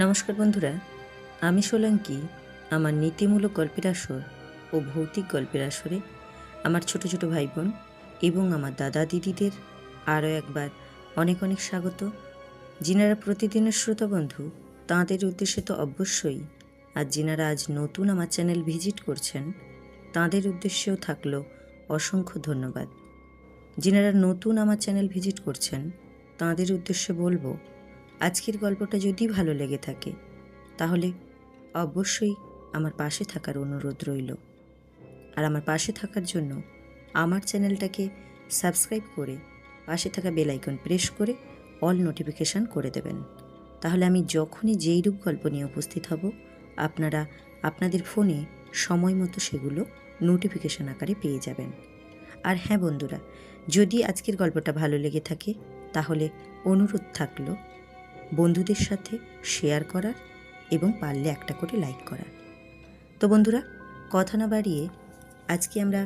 নমস্কার বন্ধুরা, আমি সোলাঙ্কি। আমার নীতিমূলক গল্পের আসর ও ভৌতিক গল্পের আসরে আমার ছোট ছোট ভাই বোন এবং আমার দাদা দিদিদের আরও একবার অনেক অনেক স্বাগত। যিনারা প্রতিদিনের শ্রোতা বন্ধু তাঁদের উদ্দেশ্যে তো অবশ্যই, আর যিনারা আজ নতুন আমার চ্যানেল ভিজিট করছেন তাঁদের উদ্দেশ্যেও থাকলো অসংখ্য ধন্যবাদ। যিনারা নতুন আমার চ্যানেল ভিজিট করছেন তাঁদের উদ্দেশ্যে বলবো, আজকের গল্পটা যদি ভালো লেগে থাকে তাহলে অবশ্যই আমার পাশে থাকার অনুরোধ রইল। আর আমার পাশে থাকার জন্য আমার চ্যানেলটাকে সাবস্ক্রাইব করে পাশে থাকা বেল আইকন প্রেস করে অল নোটিফিকেশান করে দেবেন। তাহলে আমি যখনই যেই রূপ গল্প নিয়ে উপস্থিত হব আপনারা আপনাদের ফোনে সময় মতো সেগুলো নোটিফিকেশান আকারে পেয়ে যাবেন। আর হ্যাঁ বন্ধুরা, যদি আজকের গল্পটা ভালো লেগে থাকে তাহলে অনুরোধ থাকলো বন্ধুদের সাথে শেয়ার করার এবং পারলে একটা করে লাইক করার। তো বন্ধুরা, কথা না বাড়িয়ে আজকে আমরা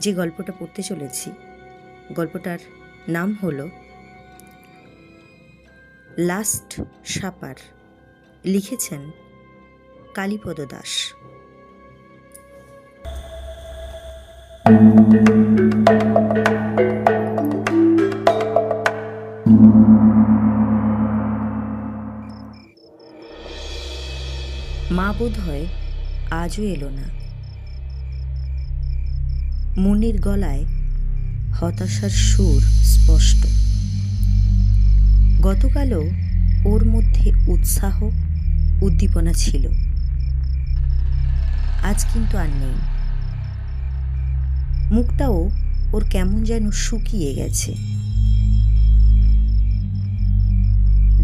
যে গল্পটা পড়তে চলেছি, গল্পটার নাম হলো লাস্ট সাপার। লিখেছেন কালীপদ দাস। মা বোধ হয় আজও এলো না। মুনির গলায় হতাশার সুর স্পষ্ট। গতকালও ওর মধ্যে উৎসাহ উদ্দীপনা ছিল, আজ কিন্তু আর নেই। মুখটাও ওর কেমন যেন শুকিয়ে গেছে।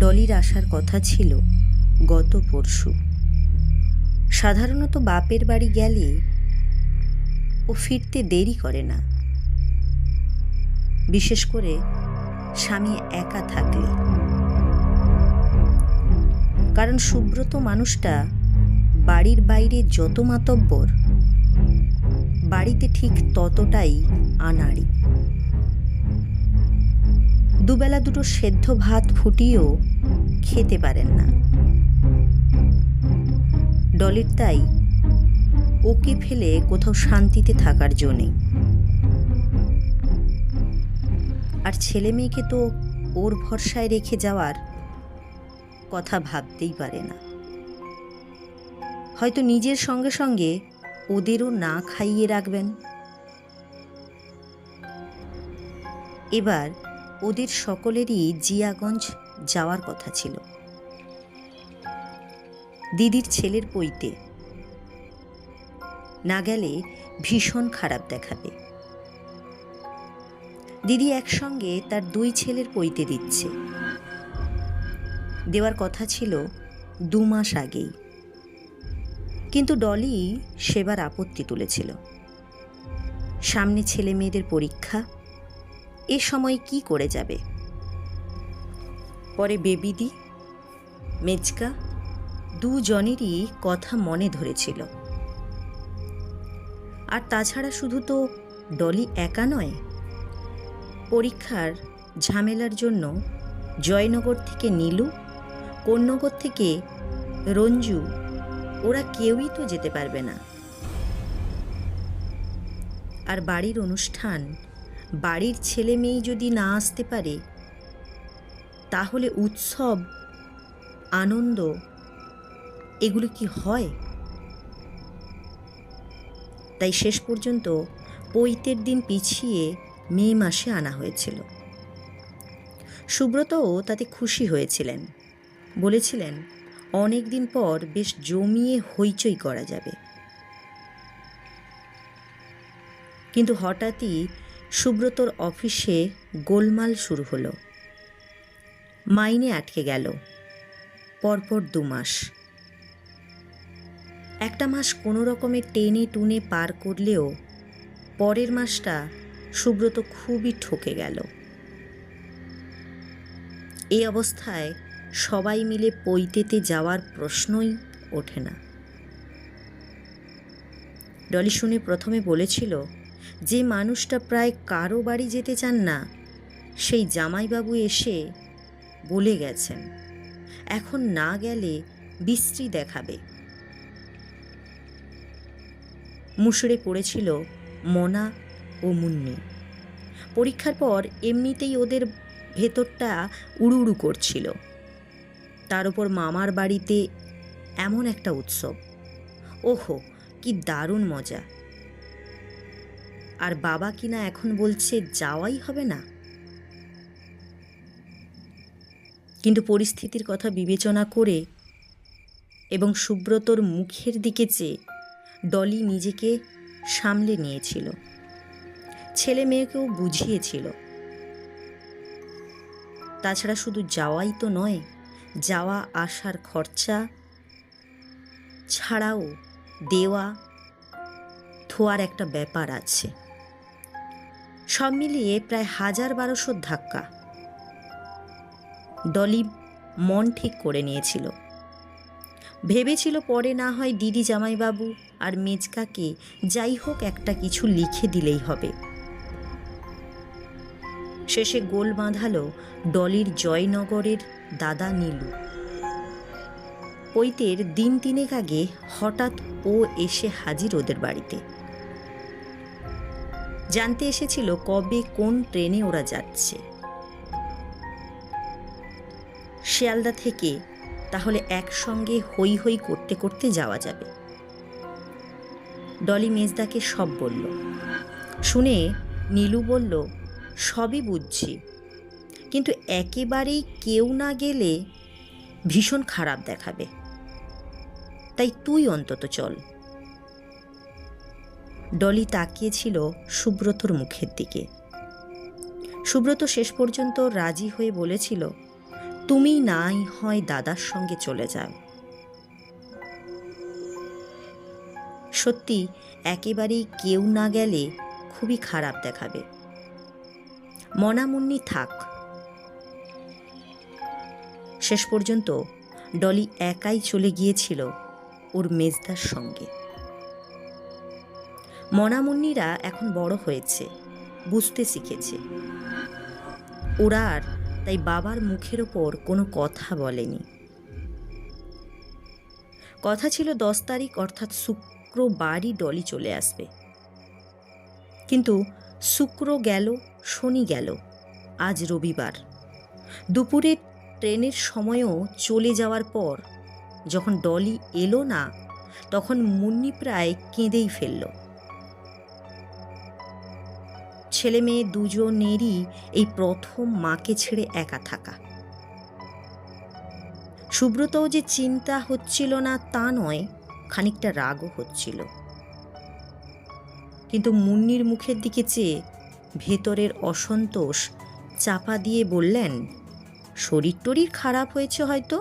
ডলির আসার কথা ছিল গত পরশু। সাধারণত বাপের বাড়ি গেলে ও ফিরতে দেরি করে না, বিশেষ করে স্বামী একা থাকলে। কারণ সুব্রত মানুষটা বাড়ির বাইরে যত মাতব্বর, বাড়িতে ঠিক ততটাই আনাড়ি। দুবেলা দুটো সেদ্ধ ভাত ফুটিয়েও খেতে পারেন না। ডলির তাই ওকে ফেলে কোথাও শান্তিতে থাকার জো নেই। আর ছেলে মেয়েকে তো ওর ভরসায় রেখে যাওয়ার কথা ভাবতেই পারে না। হয়তো নিজের সঙ্গে সঙ্গে ওদেরও না খাইয়ে রাখবেন। এবার ওদের সকলেরই জিয়াগঞ্জ যাওয়ার কথা ছিল, দিদির ছেলের পৈতে। না গেলে ভীষণ খারাপ দেখাবে। দিদি একসঙ্গে তার 2 ছেলের পৈতে দিচ্ছে। দেওয়ার কথা ছিল 2 মাস আগেই, কিন্তু ডলি সেবার আপত্তি তুলেছিল। সামনে ছেলে মেয়েদের পরীক্ষা, এ সময় কি করে যাবে? পরে বেবিদি, মেজকা দুজনেরই কথা মনে ধরেছিল। আর তাছাড়া শুধু তো ডলি একা নয়, পরীক্ষার ঝামেলার জন্য জয়নগর থেকে নীলু, কোন্নগর থেকে রঞ্জু, ওরা কেউই তো যেতে পারবে না। আর বাড়ির অনুষ্ঠান, বাড়ির ছেলে মেয়ে যদি না আসতে পারে তাহলে উৎসব, আনন্দ এগুলো কি হয়? তাই শেষ পর্যন্ত পৈতের দিন পিছিয়ে মে মাসে আনা হয়েছিল। সুব্রতও তাতে খুশি হয়েছিলেন, বলেছিলেন অনেক দিন পর বেশ জমিয়ে হইচই করা যাবে। কিন্তু হঠাৎই সুব্রতর অফিসে গোলমাল শুরু হলো। মাইনে আটকে গেল পরপর 2 মাস। একটা মাস কোনো রকমে টেনে টুনে পার করলেও পরের মাসটা সুব্রত খুবই ঠকে গেল। এই অবস্থায় সবাই মিলে পৈতেতে যাওয়ার প্রশ্নই ওঠে না। ডলি শুনে প্রথমে বলেছিল, যে মানুষটা প্রায় কারো বাড়ি যেতে চান না সেই জামাইবাবু এসে বলে গেছেন এখন না গেলে বিশ্রী দেখাবে। মুষড়ে পড়েছিল মনা ও মুন্নি। পরীক্ষার পর এমনিতেই ওদের ভেতরটা উড়ু উড়ু করছিল, তার উপর মামার বাড়িতে এমন একটা উৎসব। ওহো, কি দারুণ মজা! আর বাবা কিনা এখন বলছে যাওয়াই হবে না। কিন্তু পরিস্থিতির কথা বিবেচনা করে এবং সুব্রতর মুখের দিকে চেয়ে ডলি নিজেকে সামলে নিয়েছিল। ছেলে মেয়েকেও বুঝিয়েছিল। তাছাড়া শুধু যাওয়াই তো নয়, যাওয়া আসার খরচা ছাড়াও দেওয়া থোয়ার একটা ব্যাপার আছে। সব মিলিয়ে প্রায় ১,০০০-১,২০০ ধাক্কা। ডলি মন ঠিক করে নিয়েছিল। ভেবেছিল পরে না হয় দিদি জামাইবাবু আর মেজকাকে যাই হোক একটা কিছু লিখে দিলেই হবে। শেষে গোল বাঁধালো ডলির জয়নগরের দাদা নীলু। পৈতের দিন ৩ আগে হঠাৎ ও এসে হাজির ওদের বাড়িতে। জানতে এসেছিল কবে কোন ট্রেনে ওরা যাচ্ছে। শিয়ালদা থেকে তাহলে একসঙ্গে হই হই করতে করতে যাওয়া যাবে। ডলি মেজদাকে সব বলল। শুনে নীলু বলল, সবই বুঝছি, কিন্তু একেবারেই কেউ না গেলে ভীষণ খারাপ দেখাবে, তাই তুই অন্তত চল। ডলি তাকিয়েছিল সুব্রতর মুখের দিকে। সুব্রত শেষ পর্যন্ত রাজি হয়ে বলেছিল, তুমি নাই হয় দাদার সঙ্গে চলে যাও। সত্যি একেবারেই কেউ না গেলে খুবই খারাপ দেখাবে। মনা মুন্নি থাক। শেষ পর্যন্ত ডলি একাই চলে গিয়েছিল ওর মেজদার সঙ্গে। মনা মুন্নিরা এখন বড় হয়েছে, বুঝতে শিখেছে। ওরা আর তাই বাবার মুখের ওপর কোনো কথা বলেনি। কথা ছিল ১০ তারিখ অর্থাৎ শুক্রবারই ডলি চলে আসবে। কিন্তু শুক্র গেল, শনি গেল, আজ রবিবার। দুপুরে ট্রেনের সময়ও চলে যাওয়ার পর যখন ডলি এলো না, তখন মুন্নি প্রায় কেঁদেই ফেলল। ছেলে মেয়ে দুজনেরই এই প্রথম মাকে ছেড়ে একা থাকা। সুব্রতও যে চিন্তা হচ্ছিল না তা নয়, খানিকটা রাগও হচ্ছিল। কিন্তু মুন্নির মুখের দিকে চেয়ে ভেতরের অসন্তোষ চাপা দিয়ে বললেন, শরীর টরীর খারাপ হয়েছে হয়তো,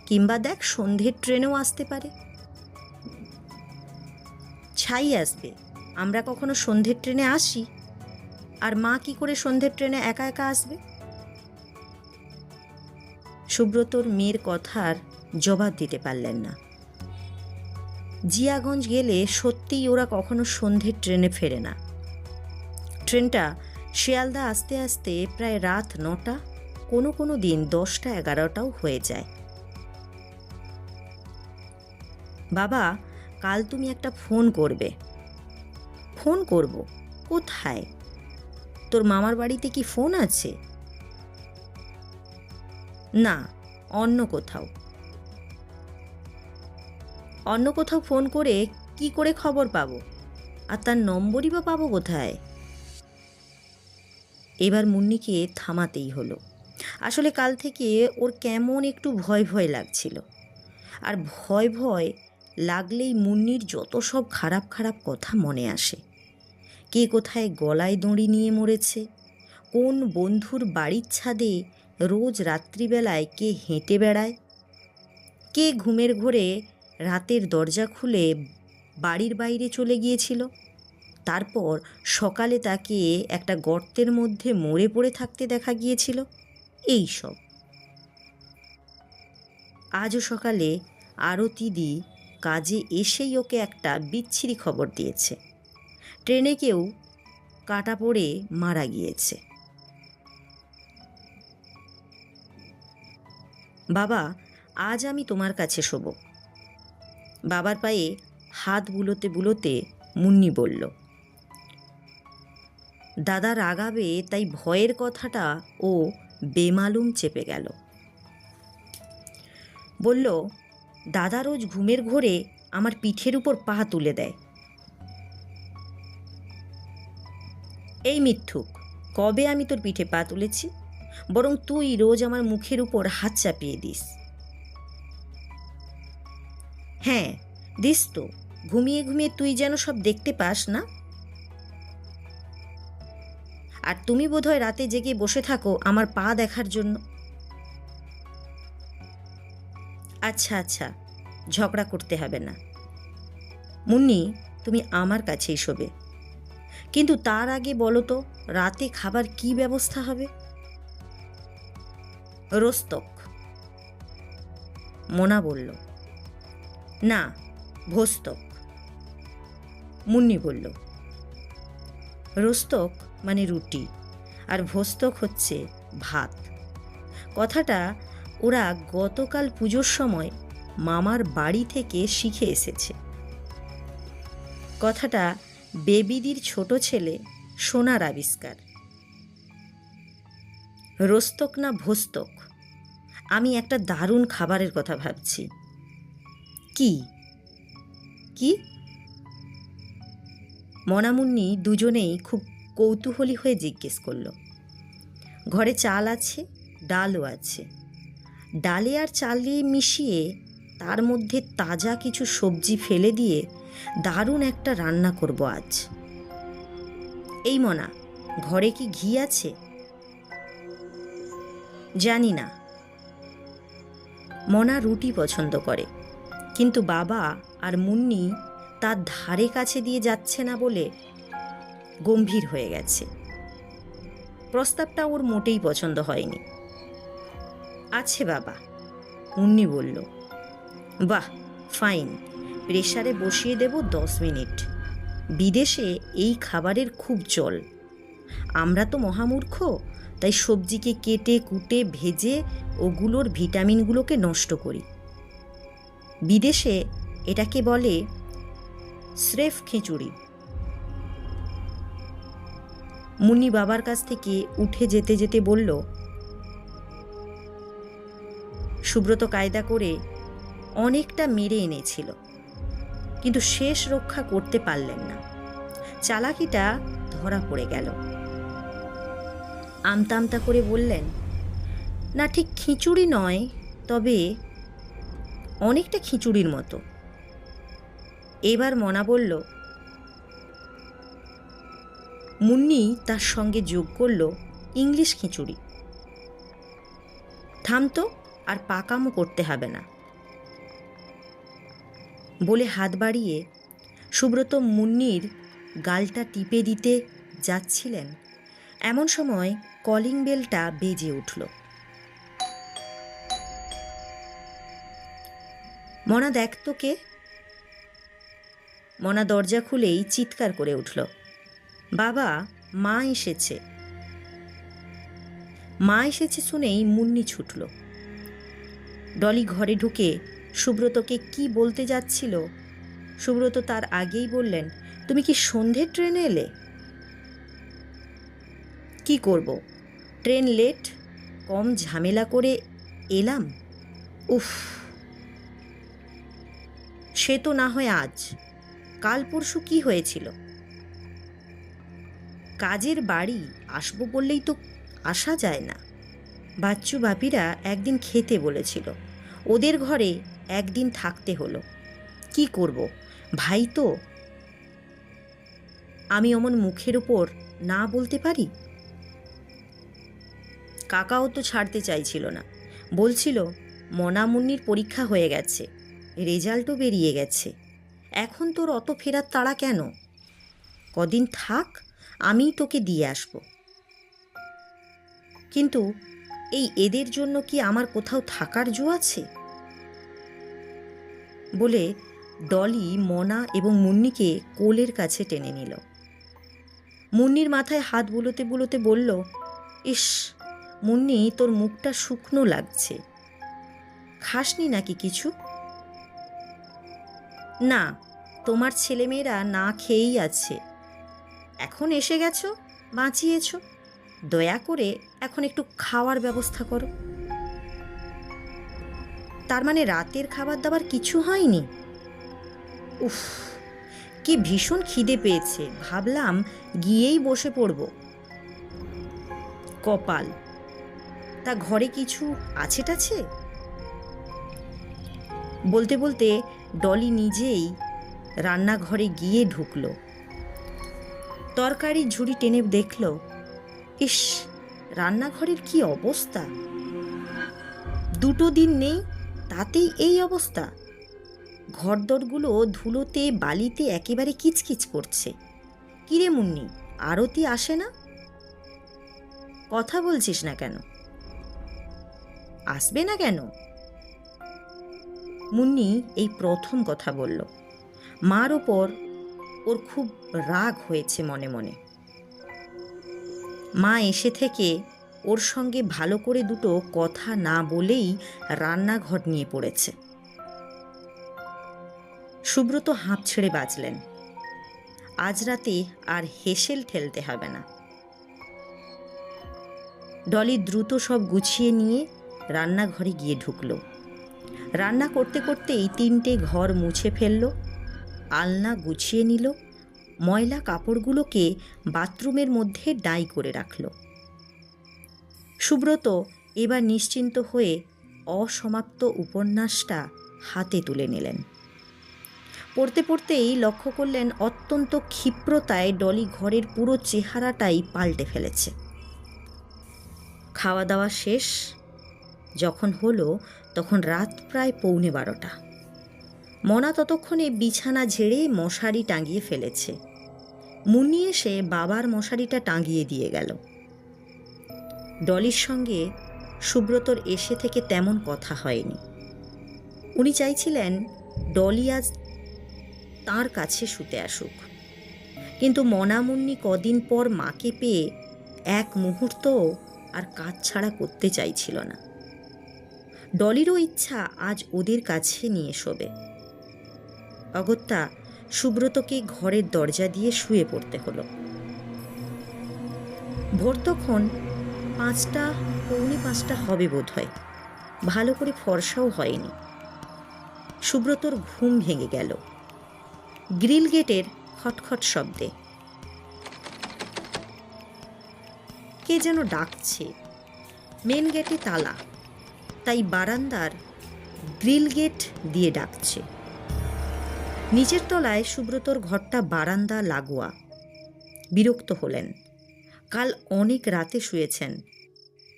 কিংবা দেখ সন্ধ্যের ট্রেনেও আসতে পারে। ছাই আসবে, আমরা কখনো সন্ধ্যের ট্রেনে আসি? আর মা কি করে সন্ধ্যের ট্রেনে একা একা আসবে? সুব্রতর মেয়ের কথার জবাব দিতে পারলেন না। জিয়াগঞ্জ গেলে সত্যিই ওরা কখনো সন্ধ্যের ট্রেনে ফেরে না। ট্রেনটা শিয়ালদা আসতে আসতে প্রায় রাত ৯টা, কোনো কোনো দিন 10টা 11টাও হয়ে যায়। বাবা, কাল তুমি একটা ফোন করবে। ফোন করব? কোথায়? তোর মামার বাড়িতে কি ফোন আছে? না, অন্য কোথাও। অন্য কোথাও ফোন করে কি করে খবর পাবো? আর তার নম্বরই বা পাবো কোথায়? এবার মুন্নিকে থামাতেই হলো। আসলে কাল থেকে ওর কেমন একটু ভয় ভয় লাগছিল। আর ভয় ভয় লাগলেই মুন্নির যত সব খারাপ খারাপ কথা মনে আসে। কে কোথায় গলায় দড়ি নিয়ে মরেছে, কোন বন্ধুর বাড়ির ছাদে রোজ রাত্রিবেলায় কে হেঁটে বেড়ায়, কে ঘুমের ঘোরে রাতের দরজা খুলে বাড়ির বাইরে চলে গিয়েছিল, তারপর সকালে তাকে একটা গর্তের মধ্যে মরে পড়ে থাকতে দেখা গিয়েছিল। এই সব। আজও সকালে আরতিদি কাজে এসেই ওকে একটা বিচ্ছিরি খবর দিয়েছে, ট্রেনে কেউ কাটা পড়ে মারা গিয়েছে। বাবা, আজ আমি তোমার কাছে শোব। বাবার পায়ে হাত বুলোতে বুলোতে মুন্নি বলল। দাদা রাগাবে তাই ভয়ের কথাটা ও বেমালুম চেপে গেল। বলল, দাদা রোজ ঘুমের ঘোরে আমার পিঠের উপর পা তুলে দেয়। এই মিথ্যুক, কবে আমি তোর পিঠে পা তুলেছি? বরং তুই রোজ আমার মুখের উপর হাত চাপিয়ে দিস। হ্যাঁ দিস তো, ঘুমিয়ে ঘুমিয়ে তুই যেন সব দেখতে পাস না। আর তুমি বোধহয় রাতে জেগে বসে থাকো আমার পা দেখার জন্য। আচ্ছা আচ্ছা, ঝগড়া করতে হবে না মুন্নি, তুমি আমার কাছেই শোবে। কিন্তু তার আগে বলো তো, রাতে খাবার কি ব্যবস্থা হবে? রোস্তক, মোনা বলল। না, ভোস্তক, মুন্নি বলল। রোস্তক মানে রুটি, আর ভোস্তক হচ্ছে ভাত। কথাটা ওরা গতকাল পুজোর সময় মামার বাড়ি থেকে শিখে এসেছে। কথাটা বেবিদির ছোট ছেলে সোনার আবিষ্কার। রোস্তক না ভোস্তক, আমি একটা দারুণ খাবারের কথা ভাবছি। কি কি? মনামুন্নি দুজনেই খুব কৌতূহলী হয়ে জিজ্ঞেস করল। ঘরে চাল আছে, ডালও আছে। ডালে আর চালে মিশিয়ে তার মধ্যে তাজা কিছু সবজি ফেলে দিয়ে দারুণ একটা রান্না করব আজ। এই মনা, ঘরে কি ঘি আছে? জানি না। মনা রুটি পছন্দ করে, কিন্তু বাবা আর মুন্নি তার ধারে কাছে দিয়ে যাচ্ছে না বলে গম্ভীর হয়ে গেছে। প্রস্তাবটা ওর মোটেই পছন্দ হয়নি। আছে বাবা, মুন্নি বলল। বাহ, ফাইন, প্রেসারে বসিয়ে দেব 10 মিনিট। বিদেশে এই খাবারের খুব চল। আমরা তো মহামূর্খ, তাই সবজিকে কেটে কুটে ভেজে ওগুলোর ভিটামিনগুলোকে নষ্ট করি। বিদেশে এটাকে বলে স্রেফ খিচুড়ি। মুন্নি বাবার কাছ থেকে উঠে যেতে যেতে বলল, সুব্রত কায়দা করে অনেকটা মেরে এনেছিল, কিন্তু শেষ রক্ষা করতে পারলেন না। চালাকিটা ধরা পড়ে গেল। আমতা আমতা করে বললেন, না ঠিক খিচুড়ি নয়, তবে অনেকটা খিচুড়ির মতো। এবার মনা বলল। মুন্নি তার সঙ্গে যোগ করল, ইংলিশ খিচুড়ি। থামতো, আর পাকামো করতে হবে না বলে হাত বাড়িয়ে সুব্রত মুন্নির গালটা টিপে দিতে যাচ্ছিলেন, এমন সময় কলিং বেলটা বেজে উঠল। মনা, দেখ তো কে। মনা দরজা খুলেই চিৎকার করে উঠল, বাবা, মা এসেছে। মা এসেছে শুনেই মুন্নি ছুটল। ডলি ঘরে ঢুকে সুব্রতকে কি বলতে যাচ্ছিল, সুব্রত তার আগেই বললেন, তুমি কি সন্ধ্যের ট্রেনে এলে? কি করব, ট্রেন লেট, কম ঝামেলা করে এলাম। উফ, সে তো না হয় আজ, কাল পরশু কি হয়েছিল? কাজের বাড়ি আসবো বললেই তো আসা যায় না। বাচ্চু বাপিরা একদিন খেতে বলেছিল, ওদের ঘরে একদিন থাকতে হলো। কি করব, ভাই তো। আমি অমন মুখের উপর না বলতে পারি? কাকাও তো ছাড়তে চাইছিল না, বলছিল মনামুন্নির পরীক্ষা হয়ে গেছে, রেজাল্টও বেরিয়ে গেছে, এখন তোর অত ফেরার তাড়া কেন? কদিন থাক, আমিই তোকে দিয়ে আসব। কিন্তু এই এদের জন্য কি আমার কোথাও থাকার জো আছে? বলে ডলি মনা এবং মুন্নিকে কোলের কাছে টেনে নিল। মুন্নির মাথায় হাত বুলোতে বুলোতে বলল, ইস মুন্নি, তোর মুখটা শুকনো লাগছে। খাসনি নাকি কিছু? না, তোমার ছেলেমেয়েরা না খেয়েই আছে। এখন এসে গেছো, বাঁচিয়েছ, দয়া করে এখন একটু খাওয়ার ব্যবস্থা করো। তার মানে রাতের খাবার দাবার কিছু হয়নি? উফ, কি ভীষণ খিদে পেয়েছে, ভাবলাম গিয়েই বসে পড়ব। কপাল, তা ঘরে কিছু আছে টাছে? বলতে বলতে ডলি নিজেই রান্নাঘরে গিয়ে ঢুকল। তরকারি ঝুড়ি টেনে দেখল, ইস, রান্নাঘরের কি অবস্থা! 2 দিন নেই, তাতেই এই অবস্থা। ঘরদোরগুলো ধুলোতে বালিতে একেবারে কিচকিচ করছে। কিরে মুন্নি, আরতি আসে না? কথা বলছিস না কেন? আসবে না কেন? মুন্নি এই প্রথম কথা বলল। মার ওপর ওর খুব রাগ হয়েছে মনে মনে। মা এসে থেকে ওর সঙ্গে ভালো করে দুটো কথা না বলেই রান্নাঘর নিয়ে পড়েছে। সুব্রত হাঁপ ছেড়ে বাঁচলেন। আজ রাতে আর হেসেল ঠেলতে হবে না। ডলি দ্রুত সব গুছিয়ে নিয়ে রান্নাঘরে গিয়ে ঢুকল। রান্না করতে করতেই 3টে ঘর মুছে ফেলল, আলনা গুছিয়ে নিল, ময়লা কাপড়গুলোকে বাথরুমের মধ্যে ডাই করে রাখল। সুব্রত এবার নিশ্চিন্ত হয়ে অসমাপ্ত উপন্যাসটা হাতে তুলে নিলেন। পড়তে পড়তেই লক্ষ্য করলেন অত্যন্ত ক্ষিপ্রতায় ডলি ঘরের পুরো চেহারাটাই পাল্টে ফেলেছে। খাওয়া দাওয়া শেষ যখন হলো তখন রাত প্রায় 11:15। মনা ততক্ষণে বিছানা ঝেড়ে মশারি টাঙিয়ে ফেলেছে। মুন্নি এসে বাবার মশারিটা টাঙিয়ে দিয়ে গেল। ডলির সঙ্গে সুব্রতর এসে থেকে তেমন কথা হয়নি। উনি চাইছিলেন ডলি আজ তাঁর কাছে শুতে আসুক, কিন্তু মনা মুন্নি কদিন পর মাকে পেয়ে এক মুহূর্তও আর কাজ ছাড়া করতে চাইছিল না। ডলিরও ইচ্ছা আজ ওদের কাছে নিয়ে শোবে। অগত্যা সুব্রতকে ঘরের দরজা দিয়ে শুয়ে পড়তে হলো। ভোর তখন 5টা, পৌনে 5টা হবে বোধ হয়। ভালো করে ফর্সাও হয়নি। সুব্রতর ঘুম ভেঙে গেল গ্রিল গেটের খটখট শব্দে। কে যেন ডাকছে। মেন গেটে তালা, তাই বারান্দার গ্রিল গেট দিয়ে ডাকছে। নিচের তলায় সুব্রতর ঘরটা বারান্দা লাগোয়া। বিরক্ত হলেন। কাল অনেক রাতে শুয়েছেন,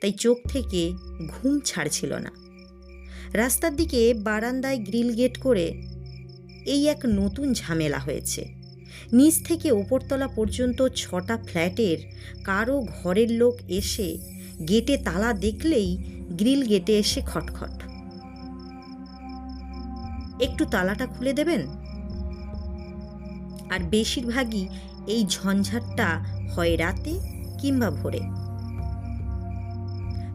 তাই চোখ থেকে ঘুম ছাড়ছিল না। রাস্তার দিকে বারান্দায় গ্রিল গেট করে এই এক নতুন ঝামেলা হয়েছে। নিচ থেকে ওপরতলা পর্যন্ত 6টা ফ্ল্যাটের কারো ঘরের লোক এসে গেটে তালা দেখলেই গ্রিল গেটে এসে খটখট। একটু তালাটা খুলে দেবেন? আর বেশিরভাগই এই ঝঞ্ঝাটটা হয় রাতে কিংবা ভোরে।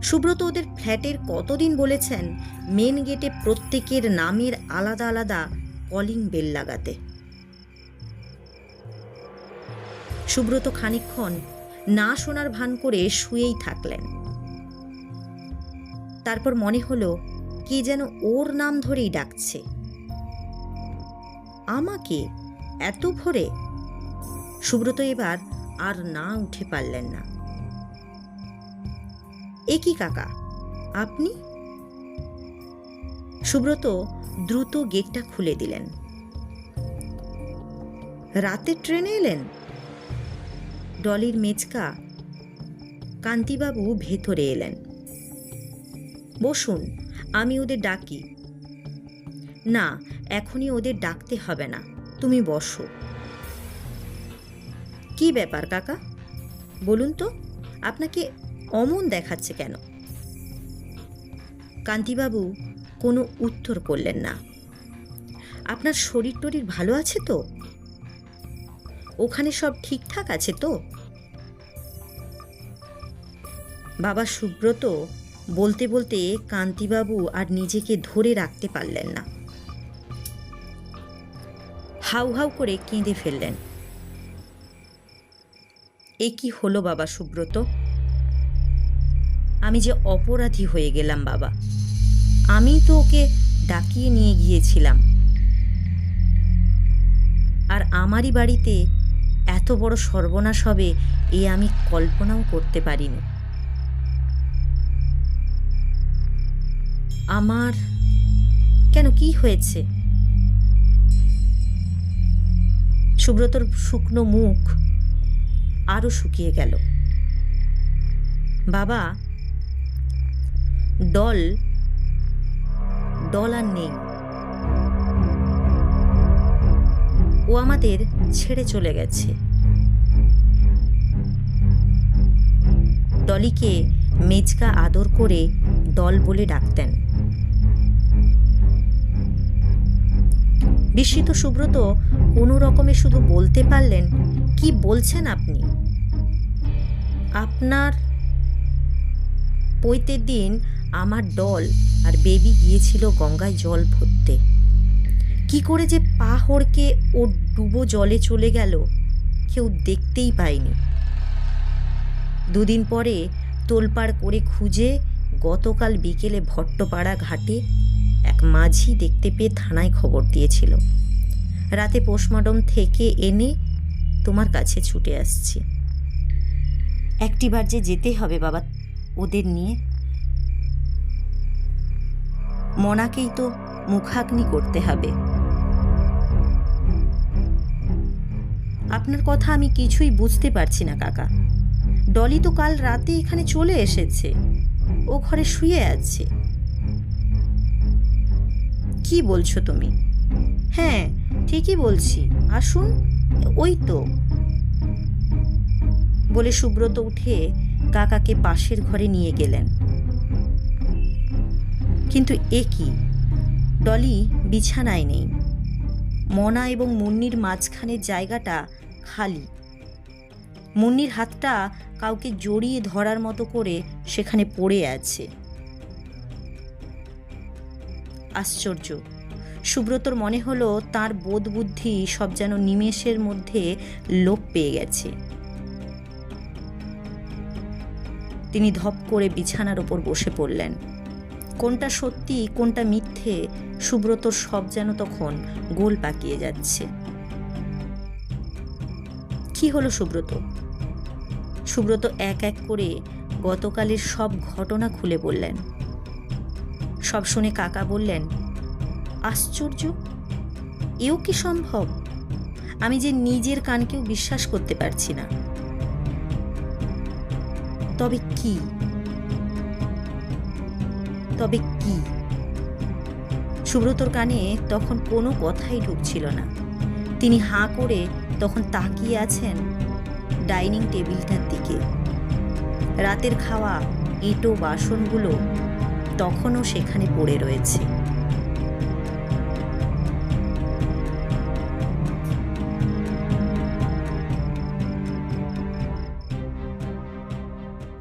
সুব্রত ওদের ফ্ল্যাটের কতদিন বলেছেন মেন গেটে প্রত্যেকের নামের আলাদা আলাদা কলিং বেল লাগাতে। সুব্রত খানিকক্ষণ না শোনার ভান করে শুয়েই থাকলেন। তারপর মনে হলো কে যেন ওর নাম ধরেই ডাকছে। আমাকে এত ভোরে? সুব্রত এবার আর না উঠে পারলেন না। এ কি কাকা, আপনি? সুব্রত দ্রুত গেটটা খুলে দিলেন। রাতে ট্রেনে এলেন? ডলির মেজকা কান্তিবাবু ভেতরে এলেন। বসুন, আমি ওদের ডাকি। না, এখনই ওদের ডাকতে হবে না, তুমি বসো। কি ব্যাপার কাকা, বলুন তো, আপনাকে অমন দেখাচ্ছে কেন? কান্তিবাবু কোনো উত্তর করলেন না। আপনার শরীর টরীর ভালো আছে তো? ওখানে সব ঠিকঠাক আছে তো? বাবা সুব্রত বলতে বলতে কান্তিবাবু আর নিজেকে ধরে রাখতে পারলেন না, হাউ হাউ করে কেঁদে ফেললেন। এ কি হলো বাবা সুব্রত? আমি যে অপরাধী হয়ে গেলাম বাবা। আমি তো ওকে ডাকিয়ে নিয়ে গিয়েছিলাম, আর আমারই বাড়িতে এত বড় সর্বনাশ হবে এ আমি কল্পনাও করতে পারিনি। আমার কেন, কি হয়েছে? সুব্রতর শুকনো মুখ আরো শুকিয়ে গেল। বাবা, ডল আর নেই। ও আমাদের ছেড়ে চলে গেছে। ডলিকে মেজকা আদর করে ডল বলে ডাকতেন। বিস্মিত সুব্রত কোনো রকমে শুধু বলতে পারলেন, কি বলছেন আপনি? আপনার পৈতের দিন আমার ডল আর বেবি গিয়েছিল গঙ্গায় জল ভরতে। কি করে যে পা হড়কে ও ডুবো জলে চলে গেল কেউ দেখতেই পায়নি। দুদিন পরে তোলপাড় করে খুঁজে গতকাল বিকেলে ভট্টপাড়া ঘাটে এক মাঝি দেখতে পেয়ে থানায় খবর দিয়েছিল। রাতে পোস্টমর্টম থেকে এনে তোমার কাছে ছুটে আসছি। একটিবার যে যেতে হবে বাবা ওদের নিয়ে। মনাকেই তো মুখাগ্নি করতে হবে। আপনার কথা আমি কিছুই বুঝতে পারছি না কাকা। ডলি তো কাল রাতে এখানে চলে এসেছে, ও ঘরে শুয়ে আছে। কি বলছো তুমি? হ্যাঁ ঠিকই বলছি, আসুন, ওই তো। বলে সুব্রত উঠে কাকাকে পাশের ঘরে নিয়ে গেলেন। কিন্তু এ কি, ডলি বিছানায় নেই। মনা এবং মুন্নির মাঝখানের জায়গাটা খালি। মুন্নির হাতটা কাউকে জড়িয়ে ধরার মতো করে সেখানে পড়ে আছে। আশ্চর্য, সুব্রতর মনে হলো তার বোধ বুদ্ধি সব যেন নিমেষের মধ্যে লোপ পেয়ে গেছে। তিনি ধপ করে বিছানার ওপর বসে পড়লেন। কোনটা সত্যি কোনটা মিথ্যে সুব্রতর সব যেন তখন গোল পাকিয়ে যাচ্ছে। কি হলো সুব্রত? সুব্রত এক এক করে গতকালের সব ঘটনা খুলে বললেন। সব শুনে কাকা বললেন, আশ্চর্য, এও কি সম্ভব? আমি যে নিজের কানকেও বিশ্বাস করতে পারছি না। তবে কি? সুব্রতর কানে তখন কোনো কথাই ঢুকছিল না। তিনি হাঁ করে তখন তাকিয়ে আছেন ডাইনিং টেবিলটার দিকে। রাতের খাওয়া এঁটো বাসনগুলো তখনও সেখানে পড়ে রয়েছে।